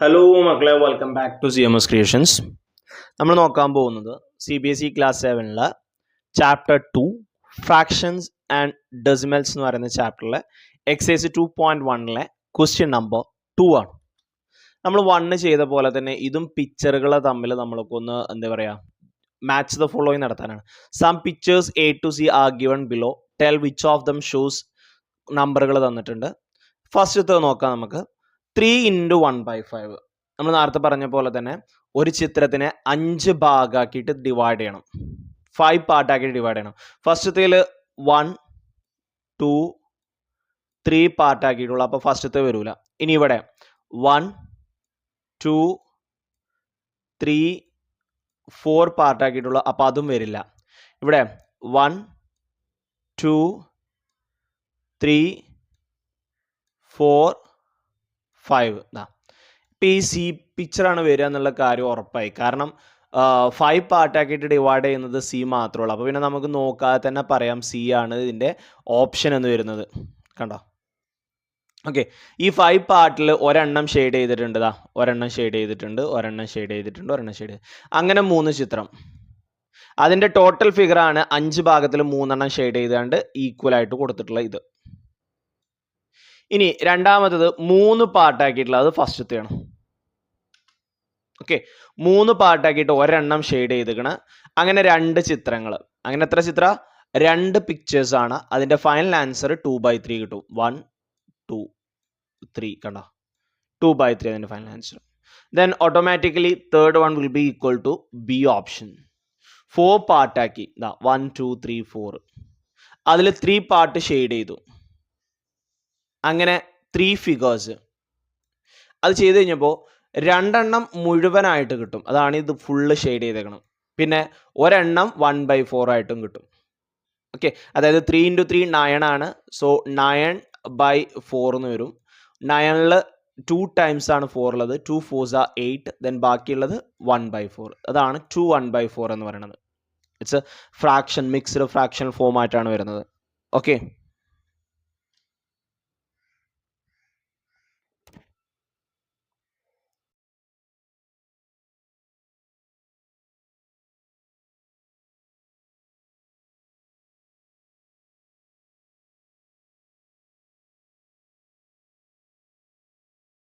Hello മക്കളെ, welcome back to CMS creations. നമ്മൾ നോക്കാൻ പോകുന്നത് CBSE class 7 chapter 2 fractions and decimals എന്ന് പറയുന്ന ചാപ്റ്ററിലെ എക്സസൈസ് 2.1 ക്വസ്റ്റ്യൻ നമ്പർ 2 ആണ്. നമ്മൾ 1 ചെയ്ത പോലെ തന്നെ ഇതും പിക്ചറുകളെ തമ്മിൽ നമ്മൾക്കൊന്ന് എന്താ പറയുക, മാച്ച് ദ ഫോളോയിങ് നടത്താനാണ്. Some pictures A to C are given below, tell which of them shows. നമ്പറുകൾ തന്നിട്ടുണ്ട്. ഫസ്റ്റത്തെ നോക്കാം നമുക്ക്. 3 into 1/5. നമ്മൾ നേരത്തെ പറഞ്ഞ പോലെ തന്നെ ഒരു ചിത്രത്തിനെ 5 ഭാഗമാക്കിയിട്ട് ഡിവൈഡ് ചെയ്യണം, 5 പാർട്ടാക്കിയിട്ട് ഡിവൈഡ് ചെയ്യണം. ഫസ്റ്റത്തേൽ 1, 2, 3 പാർട്ടാക്കിയിട്ടുള്ളൂ, അപ്പോൾ ഫസ്റ്റത്തെ വരൂല. ഇനി ഇവിടെ 1, 2, 3, 4 പാർട്ടാക്കിയിട്ടുള്ളൂ, അപ്പോൾ അതും വരില്ല. ഇവിടെ 1, 2, 3, 4, 5. ഇപ്പം ഈ സി പിക്ചറാണ് വരിക എന്നുള്ള കാര്യം ഉറപ്പായി. കാരണം 5 പാർട്ടാക്കിയിട്ട് ഡിവൈഡ് ചെയ്യുന്നത് സി മാത്രമേ ഉള്ളൂ. അപ്പോൾ പിന്നെ നമുക്ക് നോക്കാതെ തന്നെ പറയാം സി ആണ് ഇതിൻ്റെ ഓപ്ഷൻ എന്ന് വരുന്നത്. കണ്ടോ? ഓക്കെ, ഈ 5 പാർട്ടിൽ ഒരെണ്ണം ഷെയ്ഡ് ചെയ്തിട്ടുണ്ട്, ഒരെണ്ണം ഷെയ്ഡ് ചെയ്തിട്ടുണ്ട്, ഒരെണ്ണം ഷെയ്ഡ് ചെയ്തിട്ടുണ്ട്, ഒരെണ്ണം ഷെയ്ഡ് ചെയ്ത്, അങ്ങനെ 3 ചിത്രം. അതിൻ്റെ ടോട്ടൽ ഫിഗറാണ് 5 ഭാഗത്തിൽ 3 ഷെയ്ഡ് ചെയ്താണ്ട് ഈക്വൽ ആയിട്ട് കൊടുത്തിട്ടുള്ള ഇത്. ഇനി രണ്ടാമത്തത് 3 പാർട്ടാക്കിയിട്ടുള്ളത്, അത് ഫസ്റ്റത്തെയാണ്. ഓക്കെ, 3 പാർട്ടാക്കിയിട്ട് ഒരെണ്ണം ഷെയ്ഡ് ചെയ്തിരിക്കണം. അങ്ങനെ 2 ചിത്രങ്ങൾ. അങ്ങനെ എത്ര ചിത്ര? 2 പിക്ചേഴ്സ് ആണ്. അതിൻ്റെ ഫൈനൽ ആൻസർ 2/3 കിട്ടും. 1, 2, 3. കണ്ടോ? 2/3 അതിൻ്റെ final answer. Then automatically third one will be equal to B option. 4 പാർട്ടാക്കി, 1, 2, 3, 4. അതിൽ 3 പാർട്ട് ഷെയ്ഡ് ചെയ്തു. അങ്ങനെ 3 ഫിഗേഴ്സ്. അത് ചെയ്ത് കഴിഞ്ഞപ്പോൾ 2 മുഴുവനായിട്ട് കിട്ടും. അതാണ് ഇത് ഫുള്ള് ഷെയ്ഡ് ചെയ്തേക്കണം. പിന്നെ ഒരെണ്ണം 1/4 ആയിട്ടും കിട്ടും. ഓക്കെ, അതായത് 3 into 3 9 ആണ്. സോ 9/4 എന്ന് വരും. 9ൽ 2 ടൈംസ് ആണ് 4 ഉള്ളത്. 2 4s are 8. ദെൻ ബാക്കിയുള്ളത് 1/4. അതാണ് 2 1/4 എന്ന് പറയുന്നത്. It's A fraction, mixed fraction form ആയിട്ടാണ് വരുന്നത്. ഓക്കെ.